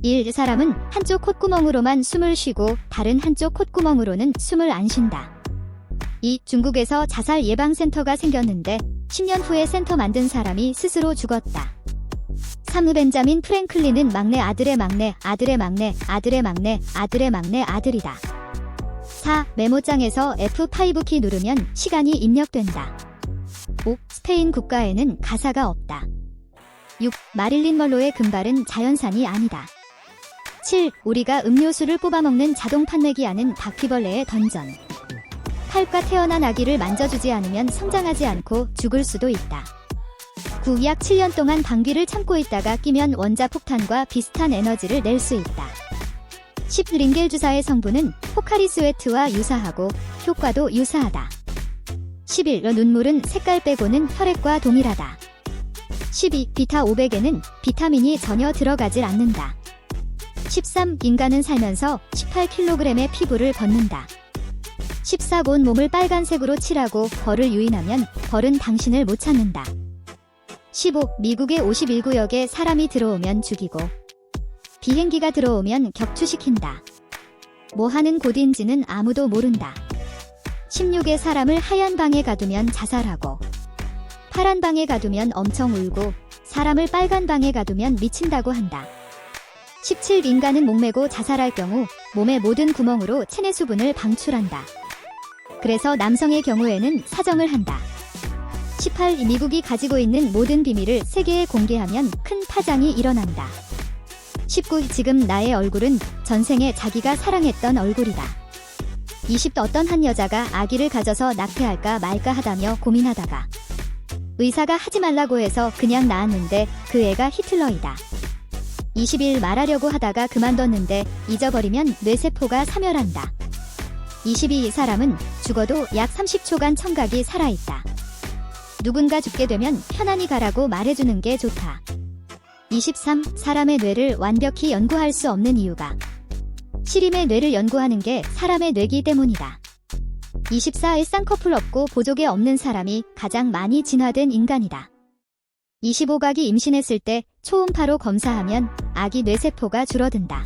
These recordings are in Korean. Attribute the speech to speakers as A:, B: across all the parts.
A: 1. 사람은 한쪽 콧구멍으로만 숨을 쉬고 다른 한쪽 콧구멍으로는 숨을 안 쉰다. 2. 중국에서 자살 예방센터가 생겼는데 10년 후에 센터 만든 사람이 스스로 죽었다. 3. 벤자민 프랭클린은 막내 아들의 막내 아들의 막내 아들의 막내 아들의 막내 아들이다. 4. 메모장에서 F5 키 누르면 시간이 입력된다. 5. 스페인 국가에는 가사가 없다. 6. 마릴린 먼로의 금발은 자연산이 아니다. 7. 우리가 음료수를 뽑아먹는 자동 판매기하는 바퀴벌레의 던전. 8과 태어난 아기를 만져주지 않으면 성장하지 않고 죽을 수도 있다. 9. 약 7년 동안 방귀를 참고 있다가 끼면 원자폭탄과 비슷한 에너지를 낼 수 있다. 10. 링겔 주사의 성분은 포카리 스웨트와 유사하고 효과도 유사하다. 11. 눈물은 색깔 빼고는 혈액과 동일하다. 12. 비타 500에는 비타민이 전혀 들어가질 않는다. 13. 인간은 살면서 18kg의 피부를 벗는다. 14. 온 몸을 빨간색으로 칠하고 벌을 유인하면 벌은 당신을 못 찾는다. 15. 미국의 51구역에 사람이 들어오면 죽이고 비행기가 들어오면 격추시킨다. 뭐 하는 곳인지는 아무도 모른다. 16에 사람을 하얀 방에 가두면 자살하고 파란 방에 가두면 엄청 울고 사람을 빨간 방에 가두면 미친다고 한다. 17. 인간은 목매고 자살할 경우 몸의 모든 구멍으로 체내 수분을 방출한다. 그래서 남성의 경우에는 사정을 한다. 18. 미국이 가지고 있는 모든 비밀을 세계에 공개하면 큰 파장이 일어난다. 19. 지금 나의 얼굴은 전생에 자기가 사랑했던 얼굴이다. 20. 어떤 한 여자가 아기를 가져서 낙태할까 말까 하다며 고민하다가 의사가 하지 말라고 해서 그냥 낳았는데 그 애가 히틀러이다. 20일 말하려고 하다가 그만뒀는데 잊어버리면 뇌세포가 사멸한다. 22. 사람은 죽어도 약 30초간 청각이 살아있다. 누군가 죽게 되면 편안히 가라고 말해주는 게 좋다. 23. 사람의 뇌를 완벽히 연구할 수 없는 이유가 시림의 뇌를 연구하는 게 사람의 뇌기 때문이다. 24. 쌍꺼풀 없고 보조개 없는 사람이 가장 많이 진화된 인간이다. 25각이 임신했을 때 초음파로 검사하면 아기 뇌세포가 줄어든다.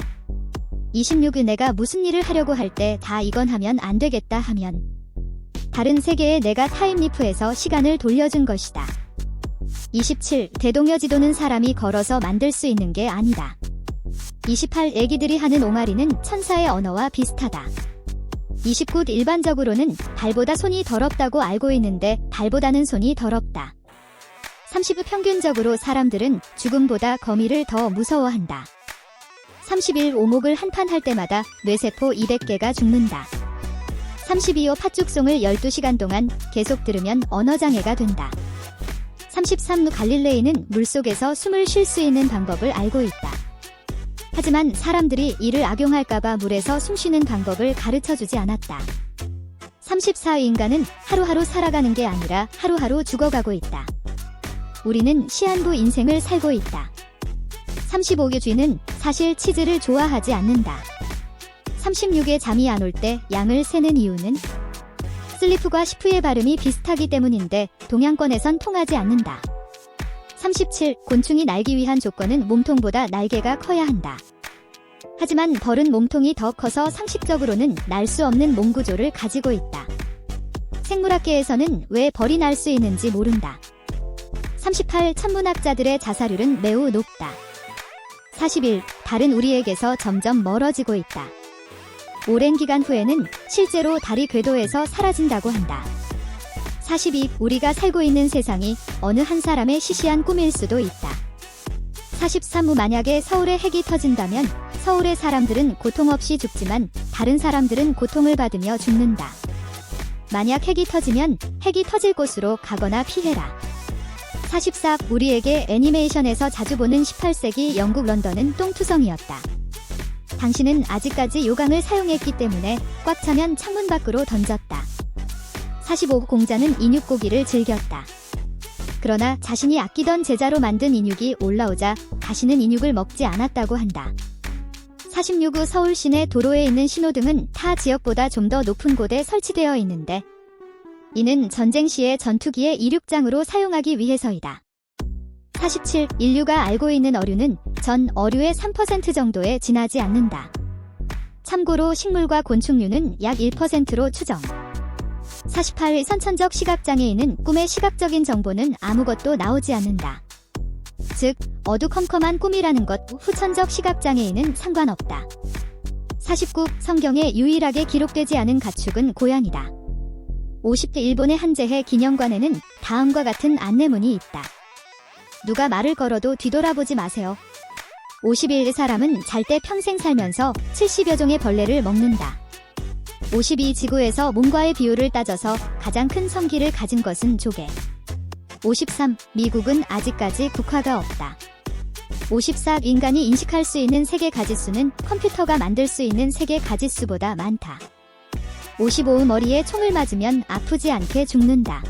A: 26. 내가 무슨 일을 하려고 할 때 다 이건 하면 안 되겠다 하면 다른 세계에 내가 타임리프해서 시간을 돌려준 것이다. 27. 대동여 지도는 사람이 걸어서 만들 수 있는 게 아니다. 28. 애기들이 하는 옹알이는 천사의 언어와 비슷하다. 29. 일반적으로는 발보다 손이 더럽다고 알고 있는데 발보다는 손이 더럽다. 30. 평균적으로 사람들은 죽음보다 거미를 더 무서워한다. 31. 오목을 한 판 할 때마다 뇌세포 200개가 죽는다. 32. 팥죽송을 12시간 동안 계속 들으면 언어장애가 된다. 33. 갈릴레이는 물속에서 숨을 쉴 수 있는 방법을 알고 있다. 하지만 사람들이 이를 악용할까봐 물에서 숨쉬는 방법을 가르쳐주지 않았다. 34. 인간은 하루하루 살아가는 게 아니라 하루하루 죽어가고 있다. 우리는 시한부 인생을 살고 있다. 35. 쥐는 사실 치즈를 좋아하지 않는다. 36. 잠이 안 올 때 양을 세는 이유는 슬리프과 시프의 발음이 비슷하기 때문인데 동양권에선 통하지 않는다. 37. 곤충이 날기 위한 조건은 몸통보다 날개가 커야 한다. 하지만 벌은 몸통이 더 커서 상식적으로는 날 수 없는 몸 구조를 가지고 있다. 생물학계에서는 왜 벌이 날 수 있는지 모른다. 38. 천문학자들의 자살률은 매우 높다. 41. 달은 우리에게서 점점 멀어지고 있다. 오랜 기간 후에는 실제로 달이 궤도에서 사라진다고 한다. 42. 우리가 살고 있는 세상이 어느 한 사람의 시시한 꿈일 수도 있다. 43. 만약에 서울에 핵이 터진다면 서울의 사람들은 고통 없이 죽지만 다른 사람들은 고통을 받으며 죽는다. 만약 핵이 터지면 핵이 터질 곳으로 가거나 피해라. 44. 우리에게 애니메이션에서 자주 보는 18세기 영국 런던은 똥투성이었다. 당신은 아직까지 요강을 사용했기 때문에 꽉 차면 창문 밖으로 던졌다. 45. 공자는 인육고기를 즐겼다. 그러나 자신이 아끼던 제자로 만든 인육이 올라오자 다시는 인육을 먹지 않았다고 한다. 46. 서울 시내 도로에 있는 신호등은 타 지역보다 좀 더 높은 곳에 설치되어 있는데 이는 전쟁 시에 전투기의 이륙장으로 사용하기 위해서이다. 47. 인류가 알고 있는 어류는 전 어류의 3% 정도에 지나지 않는다. 참고로 식물과 곤충류는 약 1%로 추정. 48. 선천적 시각장애인은 꿈의 시각적인 정보는 아무것도 나오지 않는다. 즉, 어두컴컴한 꿈이라는 것 후천적 시각장애인은 상관없다. 49. 성경에 유일하게 기록되지 않은 가축은 고양이다. 50. 일본의 한제해 기념관에는 다음과 같은 안내문이 있다. 누가 말을 걸어도 뒤돌아보지 마세요. 51. 사람은 잘 때 평생 살면서 70여 종의 벌레를 먹는다. 52. 지구에서 몸과의 비율을 따져서 가장 큰 성기를 가진 것은 조개. 53. 미국은 아직까지 국화가 없다. 54. 인간이 인식할 수 있는 세계 가짓수는 컴퓨터가 만들 수 있는 세계 가짓수보다 많다. 55. 머리에 총을 맞으면 아프지 않게 죽는다.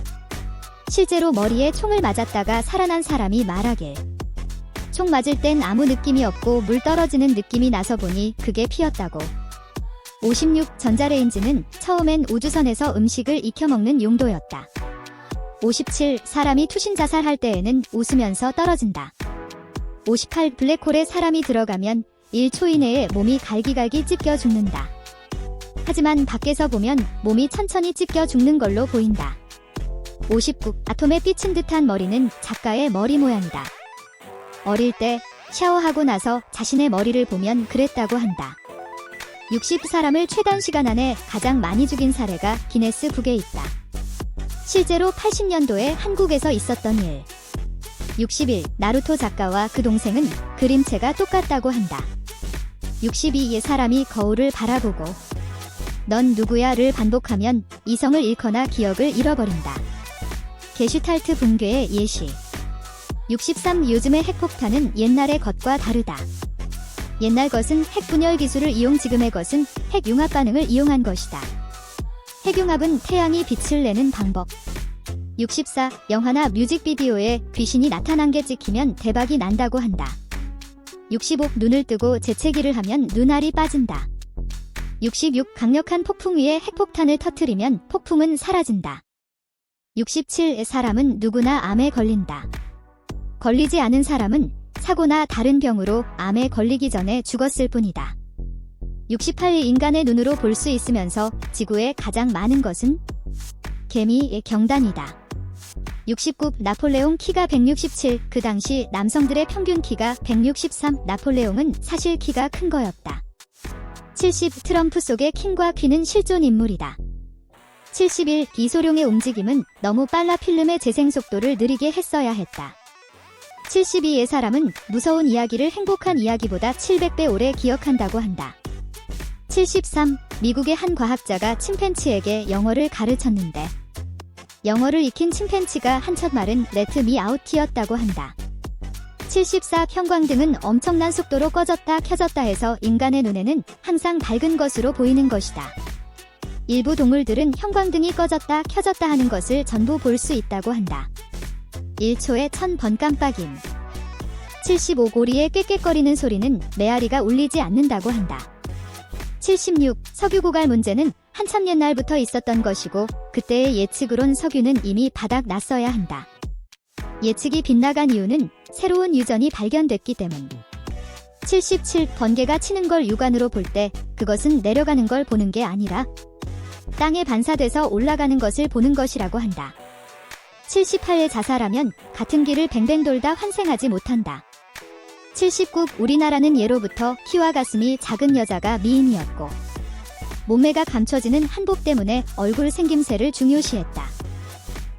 A: 실제로 머리에 총을 맞았다가 살아난 사람이 말하길. 총 맞을 땐 아무 느낌이 없고 물 떨어지는 느낌이 나서 보니 그게 피였다고. 56. 전자레인지는 처음엔 우주선에서 음식을 익혀 먹는 용도였다. 57. 사람이 투신 자살할 때에는 웃으면서 떨어진다. 58. 블랙홀에 사람이 들어가면 1초 이내에 몸이 갈기갈기 찢겨 죽는다. 하지만 밖에서 보면 몸이 천천히 찢겨 죽는 걸로 보인다. 59. 아톰에 삐친 듯한 머리는 작가의 머리 모양이다. 어릴 때 샤워하고 나서 자신의 머리를 보면 그랬다고 한다. 60. 사람을 최단 시간 안에 가장 많이 죽인 사례가 기네스북에 있다. 실제로 80년도에 한국에서 있었던 일. 61. 나루토 작가와 그 동생은 그림체가 똑같다고 한다. 62. 사람이 거울을 바라보고 넌 누구야?를 반복하면 이성을 잃거나 기억을 잃어버린다. 게슈탈트 붕괴의 예시. 63. 요즘의 핵폭탄은 옛날의 것과 다르다. 옛날 것은 핵분열 기술을 이용, 지금의 것은 핵융합 반응을 이용한 것이다. 핵융합은 태양이 빛을 내는 방법. 64. 영화나 뮤직비디오에 귀신이 나타난 게 찍히면 대박이 난다고 한다. 65. 눈을 뜨고 재채기를 하면 눈알이 빠진다. 66. 강력한 폭풍 위에 핵폭탄을 터뜨리면 폭풍은 사라진다. 67. 사람은 누구나 암에 걸린다. 걸리지 않은 사람은 사고나 다른 병으로 암에 걸리기 전에 죽었을 뿐이다. 68. 인간의 눈으로 볼 수 있으면서 지구에 가장 많은 것은 개미의 경단이다. 69. 나폴레옹 키가 167. 그 당시 남성들의 평균 키가 163. 나폴레옹은 사실 키가 큰 거였다. 70. 트럼프 속의 킹과 퀸은 실존 인물이다. 71. 이소룡의 움직임은 너무 빨라 필름의 재생 속도를 느리게 했어야 했다. 72. 사람은 무서운 이야기를 행복한 이야기보다 700배 오래 기억한다고 한다. 73. 미국의 한 과학자가 침팬치에게 영어를 가르쳤는데 영어를 익힌 침팬치가 한 첫 말은 Let me out이었다고 한다. 74. 형광등은 엄청난 속도로 꺼졌다 켜졌다 해서 인간의 눈에는 항상 밝은 것으로 보이는 것이다. 일부 동물들은 형광등이 꺼졌다 켜졌다 하는 것을 전부 볼 수 있다고 한다. 1초에 1000번 깜빡임. 75. 고리의 꾀꾀거리는 소리는 메아리가 울리지 않는다고 한다. 76. 석유 고갈 문제는 한참 옛날부터 있었던 것이고 그때의 예측으론 석유는 이미 바닥 났어야 한다. 예측이 빗나간 이유는 새로운 유전이 발견됐기 때문. 77. 번개가 치는 걸 육안으로 볼 때 그것은 내려가는 걸 보는 게 아니라 땅에 반사돼서 올라가는 것을 보는 것이라고 한다. 78. 자살하면 같은 길을 뱅뱅 돌다 환생하지 못한다. 79. 우리나라는 예로부터 키와 가슴이 작은 여자가 미인이었고 몸매가 감춰지는 한복 때문에 얼굴 생김새를 중요시했다.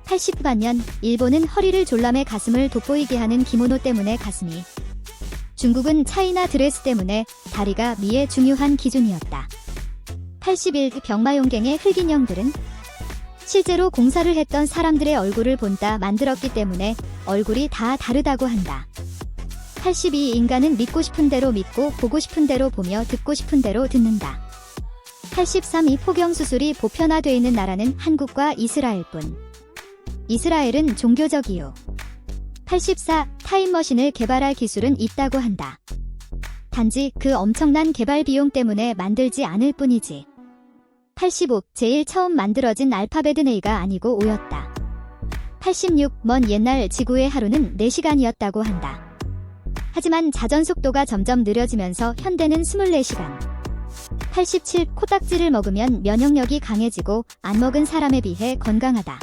A: 80. 반면 일본은 허리를 졸라매 가슴을 돋보이게 하는 기모노 때문에 가슴이, 중국은 차이나 드레스 때문에 다리가 미의 중요한 기준이었다. 81. 병마용갱의 흑인형들은 실제로 공사를 했던 사람들의 얼굴을 본따 만들었기 때문에 얼굴이 다 다르다고 한다. 82. 인간은 믿고 싶은 대로 믿고 보고 싶은 대로 보며 듣고 싶은 대로 듣는다. 83. 이 포경수술이 보편화되어 있는 나라는 한국과 이스라엘뿐. 이스라엘은 종교적 이유. 84. 타임머신을 개발할 기술은 있다고 한다. 단지 그 엄청난 개발 비용 때문에 만들지 않을 뿐이지. 85. 제일 처음 만들어진 알파벳은 A가 아니고 O였다. 86. 먼 옛날 지구의 하루는 4시간이었다고 한다. 하지만 자전 속도가 점점 느려지면서 현대는 24시간. 87. 코딱지를 먹으면 면역력이 강해지고 안 먹은 사람에 비해 건강하다.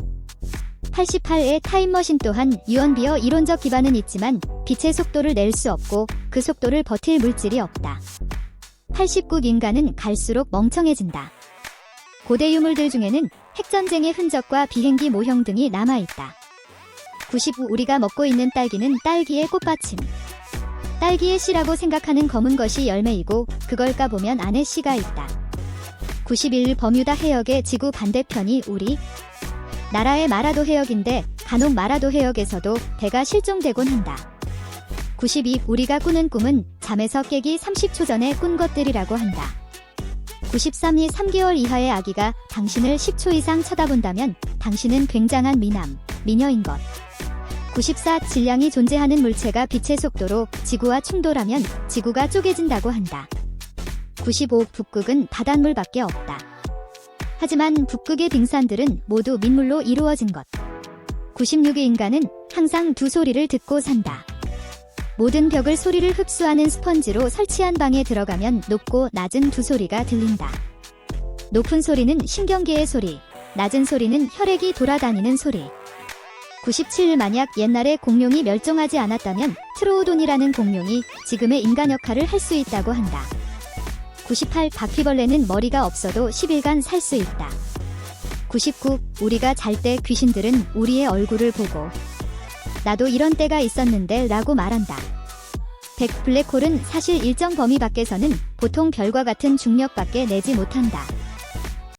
A: 88의 타임머신 또한 유언비어 이론적 기반은 있지만 빛의 속도를 낼 수 없고 그 속도를 버틸 물질이 없다. 89. 인간은 갈수록 멍청해진다. 고대 유물들 중에는 핵전쟁의 흔적과 비행기 모형 등이 남아있다. 95. 우리가 먹고 있는 딸기는 딸기의 꽃받침. 딸기의 씨라고 생각하는 검은 것이 열매이고 그걸 까보면 안에 씨가 있다. 91. 버뮤다 해역의 지구 반대편이 우리 나라의 마라도 해역인데 간혹 마라도 해역에서도 배가 실종되곤 한다. 92. 우리가 꾸는 꿈은 잠에서 깨기 30초 전에 꾼 것들이라고 한다. 93이 3개월 이하의 아기가 당신을 10초 이상 쳐다본다면 당신은 굉장한 미녀인 것. 94. 질량이 존재하는 물체가 빛의 속도로 지구와 충돌하면 지구가 쪼개진다고 한다. 95. 북극은 바닷물밖에 없다. 하지만 북극의 빙산들은 모두 민물로 이루어진 것. 96. 인간은 항상 두 소리를 듣고 산다. 모든 벽을 소리를 흡수하는 스펀지로 설치한 방에 들어가면 높고 낮은 두 소리가 들린다. 높은 소리는 신경계의 소리, 낮은 소리는 혈액이 돌아다니는 소리. 97. 만약 옛날에 공룡이 멸종하지 않았다면 트로오돈이라는 공룡이 지금의 인간 역할을 할 수 있다고 한다. 98. 바퀴벌레는 머리가 없어도 10일간 살 수 있다. 99. 우리가 잘 때 귀신들은 우리의 얼굴을 보고 나도 이런 때가 있었는데 라고 말한다. 100. 블랙홀은 사실 일정 범위 밖에서는 보통 별과 같은 중력밖에 내지 못한다.